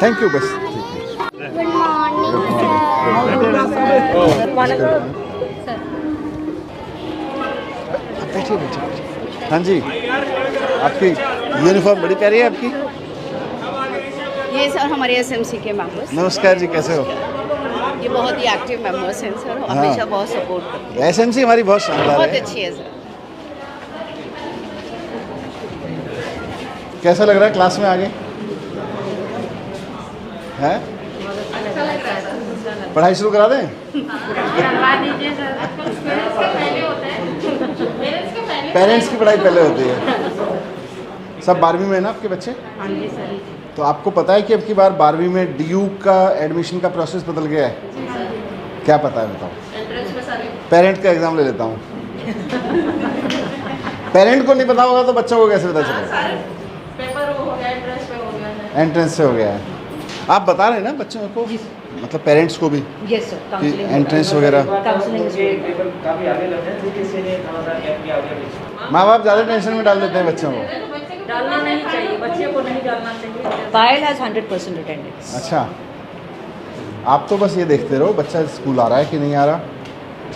Thank you बस। Good morning sir. बैठिए बैठिए। हाँ जी, आपकी यूनिफॉर्म बड़ी प्यारी है आपकी। ये सर हमारे एसएमसी के मेंबर्स। नमस्कार जी, कैसे हो? ये बहुत ही एक्टिव मेंबर्स हैं सर, हमेशा बहुत सपोर्ट करते हैं। एसएमसी हमारी बहुत शानदार बहुत है। अच्छी है सर। कैसा लग रहा है क्लास में आगे? हैं? पढ़ाई शुरू करा दें? पेरेंट्स की पढ़ाई पहले होती है। सब 12वीं में है ना आपके बच्चे? हाँ जी सर। तो आपको पता है कि अब की बार 12वीं में डीयू का एडमिशन का प्रोसेस बदल गया है? क्या पता है बताओ? पेरेंट का एग्जाम ले लेता हूँ। पेरेंट को नहीं पता होगा तो बच्चों को कैसे पता चलेगा? पेपर हो गया, एंट्रेंस पे हो गया है। एंट्रेंस से हो गया है। आप बता रहे हैं ना बच्चों को, मतलब पेरेंट्स को भी यस सर, कि एंट्रेंस वगैरह? माँ बाप ज़्यादा टेंशन में डाल देते हैं बच्चों को। डालना नहीं चाहिए, बच्चे को नहीं डालना चाहिए। पायल हैज 100% अटेंडेंस। अच्छा, आप तो बस ये देखते रहो बच्चा स्कूल आ रहा है कि नहीं आ रहा,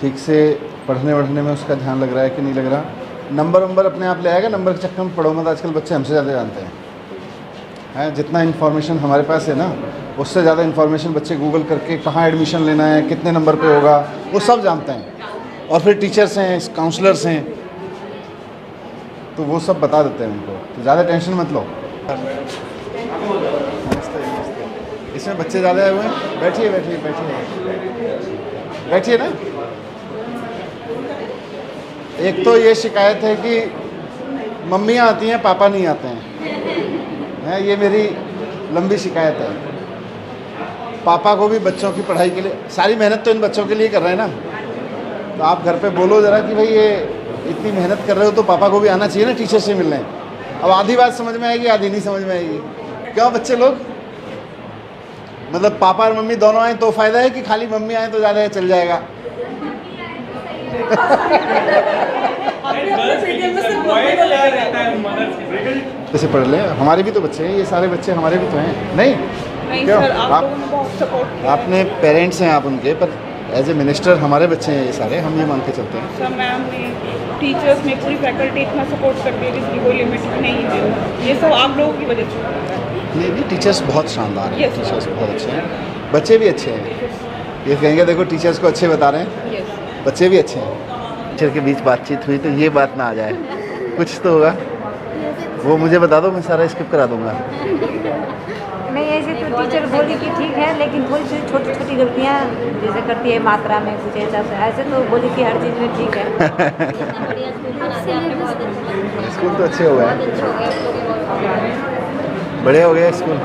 ठीक से पढ़ने वढ़ने में उसका ध्यान लग रहा है कि नहीं लग रहा। नंबर वंबर अपने आप ले आएगा, नंबर के चक्कर में पढ़ो मत। आजकल बच्चे हमसे ज़्यादा जानते हैं। जितना इन्फॉर्मेशन हमारे पास है ना, उससे ज़्यादा इन्फॉर्मेशन बच्चे गूगल करके कहाँ एडमिशन लेना है, कितने नंबर पे होगा, वो सब जानते हैं। और फिर टीचर्स हैं, काउंसलर्स हैं, तो वो सब बता देते हैं उनको। तो ज़्यादा टेंशन मत लो। इसमें बच्चे ज़्यादा आए हुए हैं। बैठिए बैठिए बैठिए बैठिए ना। एक तो ये शिकायत है कि मम्मियाँ आती हैं, पापा नहीं आते हैं। ये मेरी लंबी शिकायत है। पापा को भी बच्चों की पढ़ाई के लिए, सारी मेहनत तो इन बच्चों के लिए कर रहे हैं ना, तो आप घर पे बोलो ज़रा कि भाई ये इतनी मेहनत कर रहे हो तो पापा को भी आना चाहिए ना टीचर से मिलने। अब आधी बात समझ में आएगी, आधी नहीं समझ में आएगी। क्यों बच्चे लोग, मतलब पापा और मम्मी दोनों आए तो फ़ायदा है कि खाली मम्मी आए तो ज़्यादा चल जाएगा? कैसे पढ़ लें, हमारे भी तो बच्चे हैं, ये सारे बच्चे हमारे भी तो हैं। नहीं क्यों? सर, आप लोगों ने बहुत सपोर्ट। आपने पेरेंट्स हैं आप उनके, पर एज ए मिनिस्टर हमारे बच्चे हैं ये सारे, हम ये मान के चलते हैं। सर मैम ने, टीचर्स ने, पूरी फैकल्टी इतना सपोर्ट करती है जिसकी कोई लिमिट नहीं है। ये सब आप लोगों की वजह से। नहीं, टीचर्स बहुत शानदार हैं। Yes. टीचर्स बहुत अच्छे हैं, बच्चे भी अच्छे हैं। ये कहेंगे देखो टीचर्स को अच्छे बता रहे हैं, यस। बच्चे भी अच्छे हैं। टीचर के बीच बातचीत हुई तो ये बात ना आ जाए, कुछ तो होगा। वो मुझे बता दो, मैं सारा स्किप करा दूंगा। नहीं, ऐसे तो टीचर बोली कि ठीक है, लेकिन थोड़ी सी छोटी छोटी गलतियाँ जैसे करती है मात्रा में कुछ ऐसे तो बोली कि हर चीज़ में ठीक है। स्कूल तो अच्छे हो गए, बड़े हो गए स्कूल।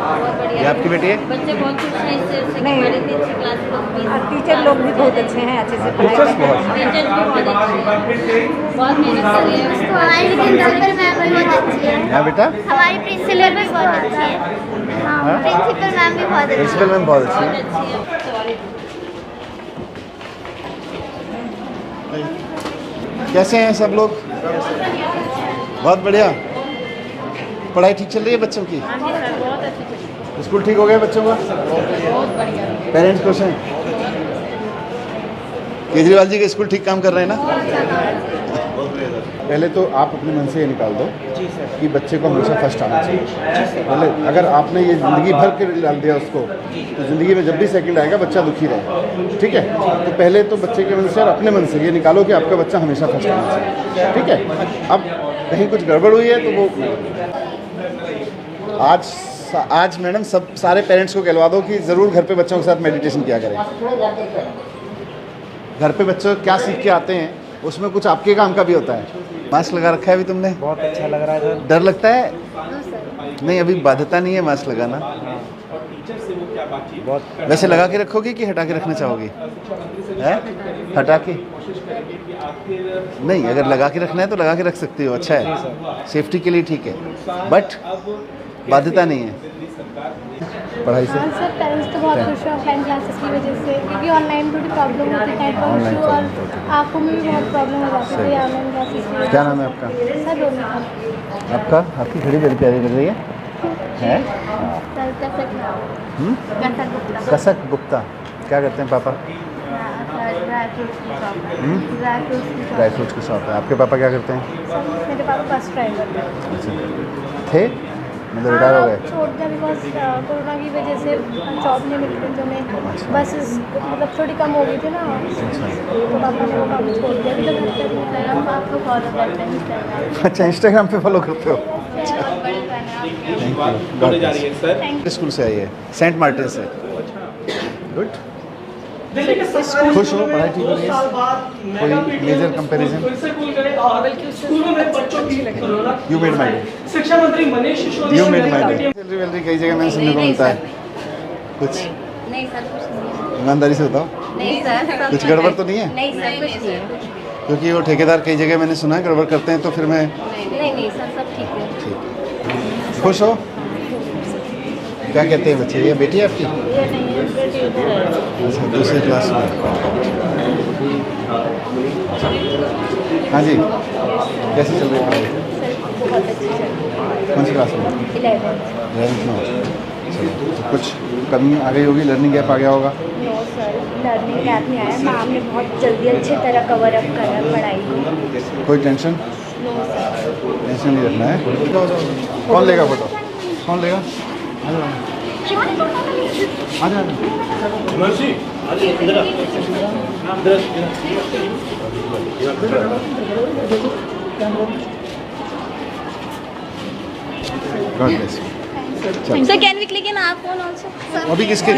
ये आपकी बेटी है? बच्चे बहुत खुश हैं इससे। नहीं, हमारे 3th क्लास लोग भी, और टीचर लोग भी बहुत अच्छे हैं, अच्छे से पढ़ाई टीचर्स करते बहुत हैं। टीचर भी बहुत अच्छे हैं, बहुत मेहनत कर रहे हैं। हमारी प्रिंसिपल मैम भी बहुत अच्छी है। हाँ बेटा, हमारी प्रिंसिपल भी बहुत अच्छी है। हाँ, प्रिंसिपल मैम भी बहुत अच्छी है। प्रिंसिपल मैम बहुत अच्छी है। कैसे हैं सब लोग? बहुत बढ़िया। पढ़ाई ठीक चल रही है बच्चों की? स्कूल ठीक हो गया बच्चों का? पेरेंट्स खुश हैं? केजरीवाल जी के स्कूल ठीक काम कर रहे हैं ना? पहले तो आप अपने मन से ये निकाल दो कि बच्चे को हमेशा फर्स्ट आना चाहिए। पहले अगर आपने ये ज़िंदगी भर के डाल दिया उसको, तो ज़िंदगी में जब भी सेकंड आएगा बच्चा दुखी रहेगा। ठीक है, तो पहले तो बच्चे के मन से और अपने मन से ये निकालो कि आपका बच्चा हमेशा फर्स्ट आना चाहिए। ठीक है, अब कहीं कुछ गड़बड़ हुई है तो वो आज मैडम सब सारे पेरेंट्स को कहलवा दो कि ज़रूर घर पे बच्चों के साथ मेडिटेशन किया करें। घर पे बच्चों क्या सीख के आते हैं उसमें कुछ आपके काम का भी होता है। मास्क लगा रखा है अभी तुमने? बहुत अच्छा लग रहा है सर। डर लगता है? नहीं, अभी बाध्यता नहीं है मास्क लगाना। बहुत। वैसे लगा के रखोगे कि हटा के रखना चाहोगे? है हटा के? नहीं, अगर लगा के रखना है तो लगा के रख सकते हो, अच्छा है, सेफ्टी के लिए ठीक है, बट बाध्यता नहीं है पढ़ाई से। सर पेरेंट्स तो बहुत खुश हैं ऑफलाइन क्लासेस की वजह से, क्योंकि ऑनलाइन थोड़ी प्रॉब्लम होती है, नेटवर्क इशू और आँखों में भी बहुत प्रॉब्लम हो जाती है ऑनलाइन क्लासेस की। क्या नाम है आपका? सर रोमिका। आपका? आपकी घड़ी बड़ी प्यारी लग रही है। कसक नाम। हम्म? कसक गुप्ता। कसक गुप्ता। क्या करते हैं पापा? ड्राई फ्रूट्स की शॉप है। हम्म? ड्राई फ्रूट्स की शॉप है। आपके पापा क्या करते हैं? मेरे पापा बस ड्राइवर थे। अच्छा, थे मतलब रिटायर हो गए? छोड़ दिया बिकॉज कोरोना की वजह से जॉब नहीं मिल रही तो मैं बस मतलब थोड़ी कम हो गई थी ना, तो पापा ने वो काम छोड़ दिया। अभी तो घर पे इंस्टाग्राम आपको फॉलो करते हैं इंस्टाग्राम। अच्छा, इंस्टाग्राम पे फॉलो करते हो? और बड़े फैन हैं आपके। Thank you. स्कूल से आई है, सेंट मार्टिन से। गुड। खुश हो? पढ़ाई ठीक हो रही है? कोई major comparison? You made my day. शिक्षा मंत्री Manish Sisodia you made my day. Salary वैलरी कई जगह मैंने सुनने को मिलता है। कुछ नहीं सर, कुछ नहीं है। ईमानदारी से बताओ, नहीं सर, कुछ गड़बड़ तो नहीं है? नहीं सर, कुछ नहीं है। क्योंकि वो ठेकेदार कई जगह मैंने सुना है गड़बड़ करते हैं, तो फिर मैं नहीं सर, सब ठीक है। खुश हो? क्या कहते हैं बच्चे? ये बेटी है आपकी? अच्छा, दूसरी क्लास में। हाँ जी, कैसी चल रही है पढ़ाई? बहुत अच्छी चल रही कौन सी क्लास में? है। 11th 11th में हो। चलो, तो कुछ कमी आ गई होगी, लर्निंग गैप आ गया होगा? नो सर, लर्निंग गैप नहीं आया। मैम ने बहुत जल्दी अच्छी तरह कवर अप करा पढ़ाई को। कोई टेंशन? टेंशन नहीं रखना है। कौन लेगा फोटो? कौन लेगा? आ जाओ, आ जाओ। God bless you. So can we click in our phone also? अभी किसके?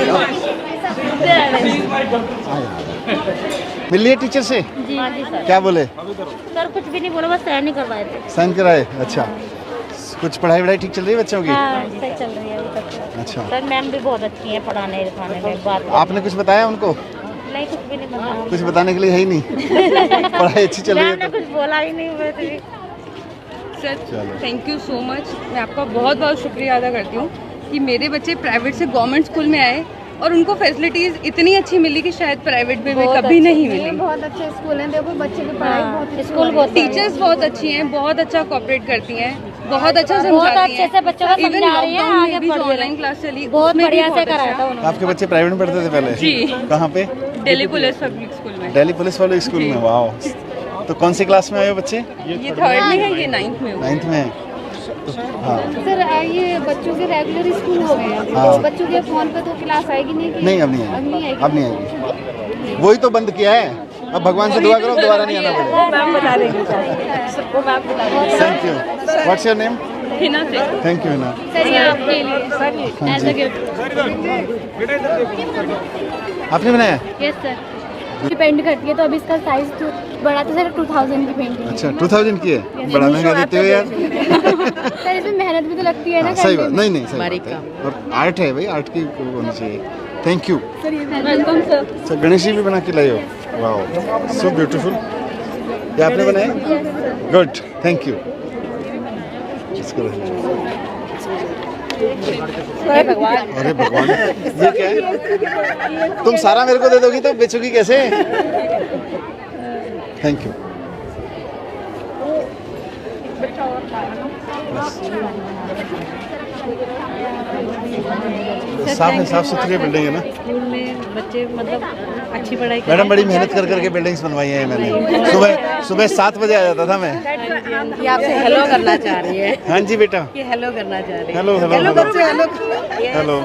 मिल लिए टीचर से? जी सर। क्या बोले? सर कुछ भी नहीं बोला, बस साइन ही करवाए थे। साइन कराए? अच्छा, कुछ पढ़ाई वढ़ाई ठीक चल रही है बच्चों की? हाँ सही चल रही है अभी तक। अच्छा, सर मैम भी बहुत अच्छी हैं पढ़ाने लिखाने में। बात आपने कुछ बताया उनको? नहीं, कुछ भी नहीं बताया। कुछ बताने के लिए है ही नहीं। पढ़ाई अच्छी चल रही मैम है ने तो? कुछ बोला ही नहीं हुआ थी। सर चलो। Thank you so much. मैं आपका बहुत बहुत शुक्रिया अदा करती हूँ कि मेरे बच्चे प्राइवेट से गवर्नमेंट स्कूल में आए और उनको फैसिलिटीज़ इतनी अच्छी मिली कि शायद प्राइवेट में भी कभी नहीं मिली। बहुत अच्छे स्कूल हैं, देखो बच्चे की पढ़ाई बहुत स्कूल बहुत टीचर्स बहुत अच्छी हैं, बहुत अच्छा कोऑपरेट करती हैं, बहुत अच्छा बहुत समझाती अच्छे से बच्चों को Even समझा रही हैं, lockdown में आगे भी बढ़ जो रहे हैं। ऑनलाइन क्लास चली बहुत उसमें भी बढ़िया से बहुत कराया अच्छा। था उन्होंने। आपके बच्चे प्राइवेट में पढ़ते थे पहले? जी। कहाँ पे? दिल्ली पुलिस पब्लिक स्कूल में। दिल्ली पुलिस वाले स्कूल में? वाह। तो कौन सी क्लास में आए हो बच्चे? ये 3rd में है, ये 9th में होगा। 9th में है। हाँ, सर ये बच्चों के रेगुलर स्कूल हो गए हैं। हाँ। बच्चों के फोन पे तो क्लास आएगी नहीं कि नहीं अब नहीं आएगी, अब नहीं आएगी। वही तो बंद किया है, अब भगवान से दुआ करो दोबारा नहीं आना पड़ेगा। मैम बता देंगे सबको, मैम बता देंगे। Thank you. What's your name? Hina से। Thank you Hina. सर ये आपके लिए एज अ गिफ्ट। आपने बनाया? यस सर, डिपेंड करती है तो अभी इसका साइज बड़ा था सर 2000 की पेंटिंग। अच्छा, 2000 की है? बड़ा महंगा देते हो यार। सर इसमें मेहनत भी तो लगती है ना। हाँ, सही बात। नहीं नहीं, सही बात है। और आर्ट है भाई, आर्ट की होनी चाहिए। Thank you. Welcome sir. Sir Ganesh ji भी बना के लाए हो? वाह, सो ब्यूटीफुल। ये आपने बनाया? Good, thank you. इसको अरे भगवान, ये क्या है? तुम सारा मेरे को दे दोगी तो बेचोगी कैसे? Thank you. साफ है, साफ सुथरी बिल्डिंग है ना? स्कूल में बच्चे मतलब अच्छी पढ़ाई मैडम बड़ी मेहनत कर करके बिल्डिंग्स बनवाई हैं मैंने। सुबह 7 बजे आ जाता था मैं। ये आपसे हेलो करना चाह रही है। हाँ जी बेटा। ये हेलो करना चाह रही है। Hello hello hello hello.